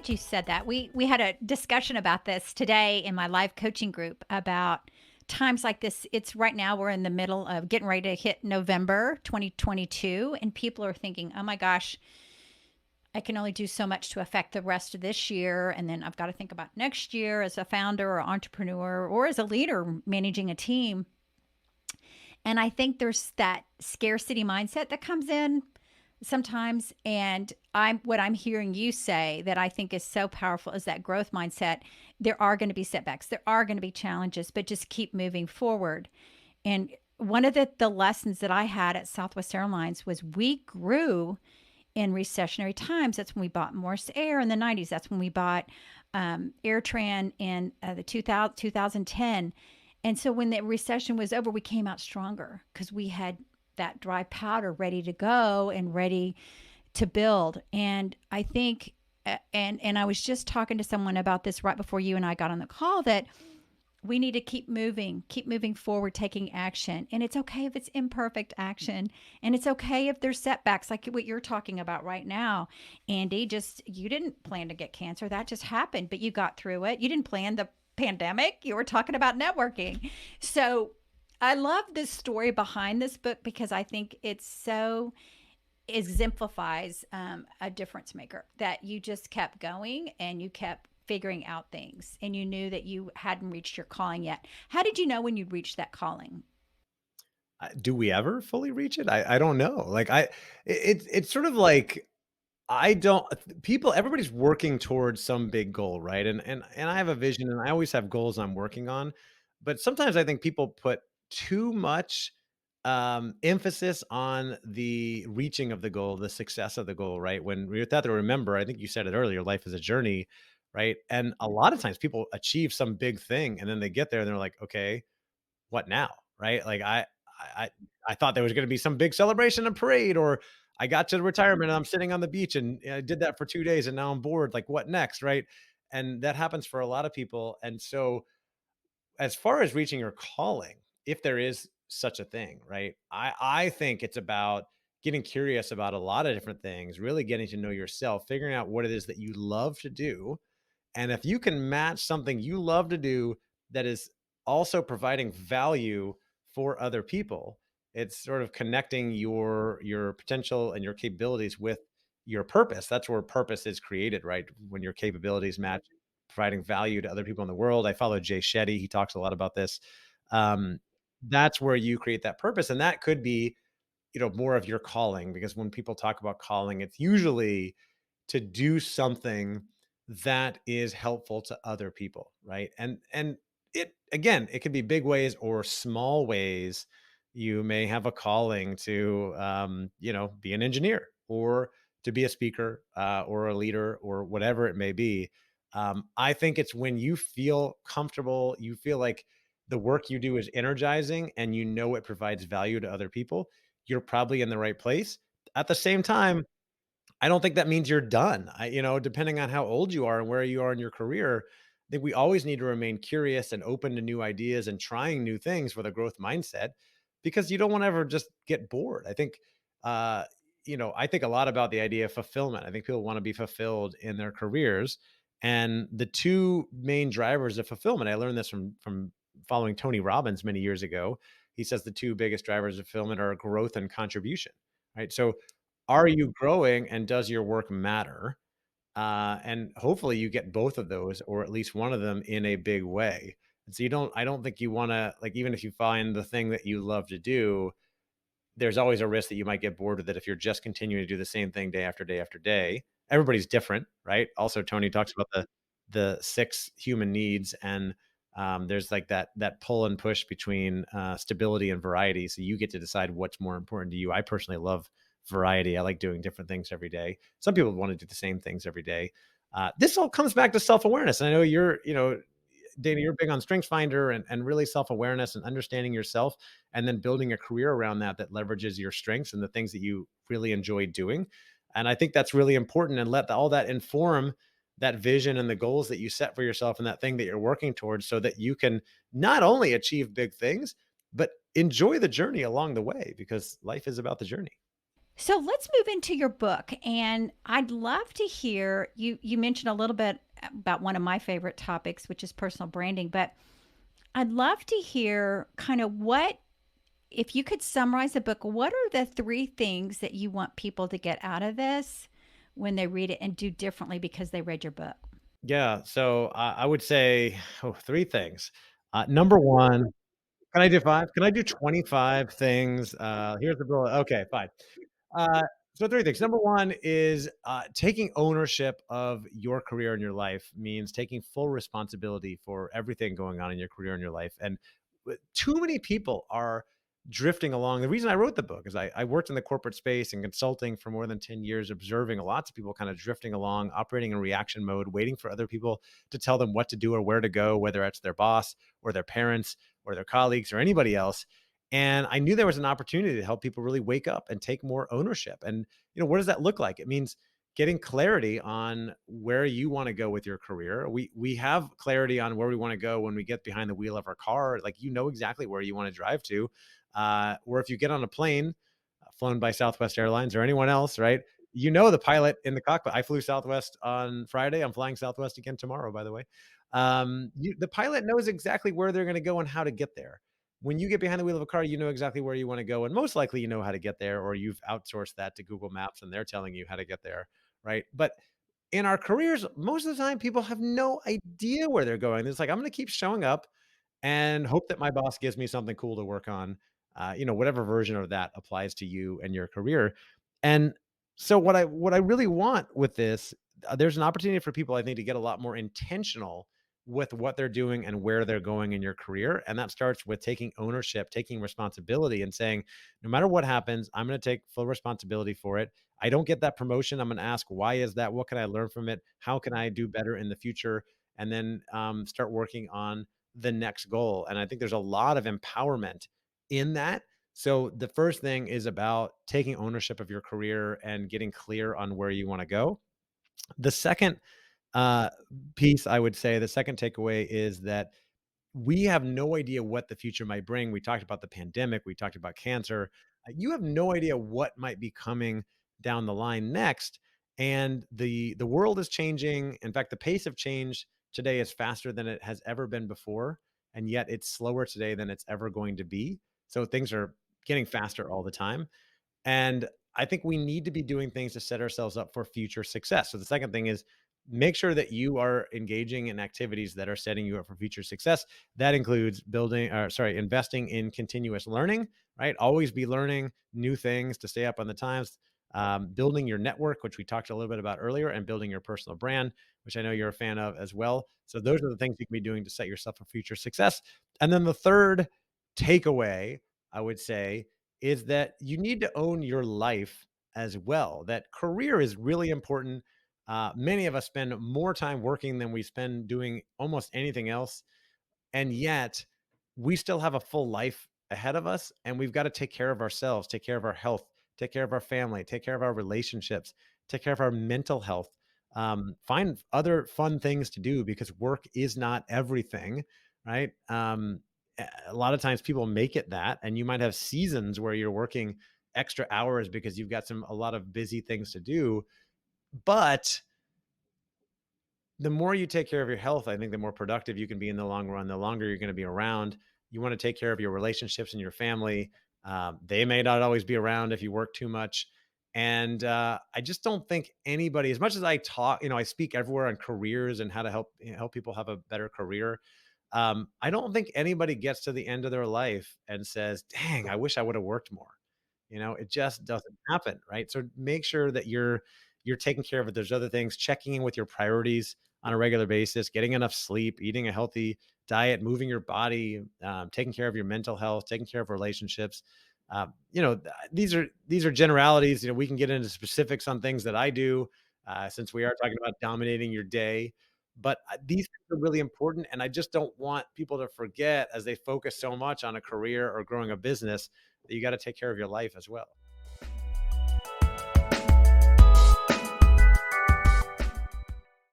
that you said that. We had a discussion about this today in my live coaching group about times like this. It's right now we're in the middle of getting ready to hit November 2022 and people are thinking, "Oh my gosh, I can only do so much to affect the rest of this year and then I've got to think about next year as a founder or entrepreneur or as a leader managing a team." And I think there's that scarcity mindset that comes in sometimes. And what I'm hearing you say that I think is so powerful is that growth mindset. There are going to be setbacks, there are going to be challenges, but just keep moving forward. And one of the lessons that I had at Southwest Airlines was we grew in recessionary times. That's when we bought Morse Air in the 90s. That's when we bought AirTran in the 2010. And so when the recession was over, we came out stronger because we had that dry powder ready to go and ready to build. And I think, and I was just talking to someone about this right before you and I got on the call, that we need to keep moving forward, taking action. And it's okay if it's imperfect action. And it's okay if there's setbacks like what you're talking about right now. Andy, just you didn't plan to get cancer. That just happened, but you got through it. You didn't plan the pandemic. You were talking about networking. So I love this story behind this book because I think it's so exemplifies a difference maker that you just kept going and you kept figuring out things and you knew that you hadn't reached your calling yet. How did you know when you'd reached that calling? Do we ever fully reach it? I don't know. Like it's sort of like I don't people everybody's working towards some big goal, right? And I have a vision and I always have goals I'm working on. But sometimes I think people put too much emphasis on the reaching of the goal, the success of the goal, right? When we have to remember, I think you said it earlier, life is a journey, right? And a lot of times people achieve some big thing and then they get there and they're like, okay, what now? Right? Like I I thought there was going to be some big celebration and parade, or I got to the retirement and I'm sitting on the beach and I did that for 2 days and now I'm bored. Like what next? Right? And that happens for a lot of people. And so as far as reaching your calling, if there is such a thing, right? I think it's about getting curious about a lot of different things, really getting to know yourself, figuring out what it is that you love to do, and if you can match something you love to do that is also providing value for other people, it's sort of connecting your potential and your capabilities with your purpose. That's where purpose is created, right? When your capabilities match providing value to other people in the world. I follow Jay Shetty. He talks a lot about this. Um, that's where you create that purpose. And that could be, more of your calling, because when people talk about calling, it's usually to do something that is helpful to other people, right? And it again, it could be big ways or small ways. You may have a calling to be an engineer or to be a speaker or a leader or whatever it may be. I think it's when you feel comfortable, you feel like the work you do is energizing and you know it provides value to other people, you're probably in the right place. At the same time, I don't think that means you're done. Depending on how old you are and where you are in your career, I think we always need to remain curious and open to new ideas and trying new things with a growth mindset, because you don't want to ever just get bored. Uh, I think a lot about the idea of fulfillment. I think people want to be fulfilled in their careers. And the two main drivers of fulfillment, I learned this from following Tony Robbins many years ago. He says the two biggest drivers of fulfillment are growth and contribution. Right. So are you growing and does your work matter? And hopefully you get both of those or at least one of them in a big way. And so I don't think you want to, like, even if you find the thing that you love to do, there's always a risk that you might get bored with it if you're just continuing to do the same thing day after day after day. Everybody's different, right? Also, Tony talks about the six human needs, and there's like that pull and push between stability and variety. So you get to decide what's more important to you. I personally love variety. I like doing different things every day. Some people want to do the same things every day. This all comes back to self awareness, and I know Dana, you're big on Strengths Finder and really self awareness and understanding yourself, and then building a career around that leverages your strengths and the things that you really enjoy doing. And I think that's really important, and let all that inform that vision and the goals that you set for yourself and that thing that you're working towards, so that you can not only achieve big things, but enjoy the journey along the way, because life is about the journey. So let's move into your book, and I'd love to hear you. You mentioned a little bit about one of my favorite topics, which is personal branding, but I'd love to hear kind of what, if you could summarize the book, what are the three things that you want people to get out of this when they read it and do differently because they read your book? Yeah, so I would say, oh, 3 things. Number 1, can I do 5? Can I do 25 things? Here's the rule. Okay, fine. Uh, so 3 things. Number 1 is, taking ownership of your career and your life means taking full responsibility for everything going on in your career and your life, and too many people are drifting along. The reason I wrote the book is I worked in the corporate space and consulting for more than 10 years, observing lots of people kind of drifting along, operating in reaction mode, waiting for other people to tell them what to do or where to go, whether it's their boss or their parents or their colleagues or anybody else. And I knew there was an opportunity to help people really wake up and take more ownership. And, what does that look like? It means getting clarity on where you want to go with your career. We have clarity on where we want to go when we get behind the wheel of our car. Like, exactly where you want to drive to. Or if you get on a plane flown by Southwest Airlines or anyone else, right? The pilot in the cockpit. I flew Southwest on Friday. I'm flying Southwest again tomorrow, by the way. The pilot knows exactly where they're going to go and how to get there. When you get behind the wheel of a car, you know exactly where you want to go, and most likely you know how to get there, or you've outsourced that to Google Maps and they're telling you how to get there, right? But in our careers, most of the time, people have no idea where they're going. It's like, I'm going to keep showing up and hope that my boss gives me something cool to work on. Whatever version of that applies to you and your career. And so what I really want with this, there's an opportunity for people, I think, to get a lot more intentional with what they're doing and where they're going in your career. And that starts with taking ownership, taking responsibility, and saying, no matter what happens, I'm going to take full responsibility for it. I don't get that promotion. I'm going to ask, why is that? What can I learn from it? How can I do better in the future? And then start working on the next goal. And I think there's a lot of empowerment in that. So the first thing is about taking ownership of your career and getting clear on where you want to go. The second uh, piece, I would say, the second takeaway is that we have no idea what the future might bring. We talked about the pandemic, we talked about cancer. You have no idea what might be coming down the line next. And the world is changing. In fact, the pace of change today is faster than it has ever been before, and yet it's slower today than it's ever going to be. So things are getting faster all the time. And I think we need to be doing things to set ourselves up for future success. So the second thing is, make sure that you are engaging in activities that are setting you up for future success. That includes investing in continuous learning, right? Always be learning new things to stay up on the times. Building your network, which we talked a little bit about earlier, and building your personal brand, which I know you're a fan of as well. So those are the things you can be doing to set yourself for future success. And then the third takeaway, I would say, is that you need to own your life as well. That career is really important. Many of us spend more time working than we spend doing almost anything else. And yet we still have a full life ahead of us. And we've got to take care of ourselves, take care of our health, take care of our family, take care of our relationships, take care of our mental health. Find other fun things to do, because work is not everything, right? A lot of times people make it that, and you might have seasons where you're working extra hours because you've got a lot of busy things to do. But the more you take care of your health, I think the more productive you can be in the long run, the longer you're going to be around. You want to take care of your relationships and your family. They may not always be around if you work too much. And I just don't think anybody, as much as I talk, I speak everywhere on careers and how to help people have a better career. I don't think anybody gets to the end of their life and says, dang, I wish I would have worked more. It just doesn't happen, right? So make sure that you're taking care of it. There's other things, checking in with your priorities on a regular basis, getting enough sleep, eating a healthy diet, moving your body, taking care of your mental health, taking care of relationships. These are generalities. We can get into specifics on things that I do, since we are talking about dominating your day. But these things are really important, and I just don't want people to forget, as they focus so much on a career or growing a business, that you got to take care of your life as well.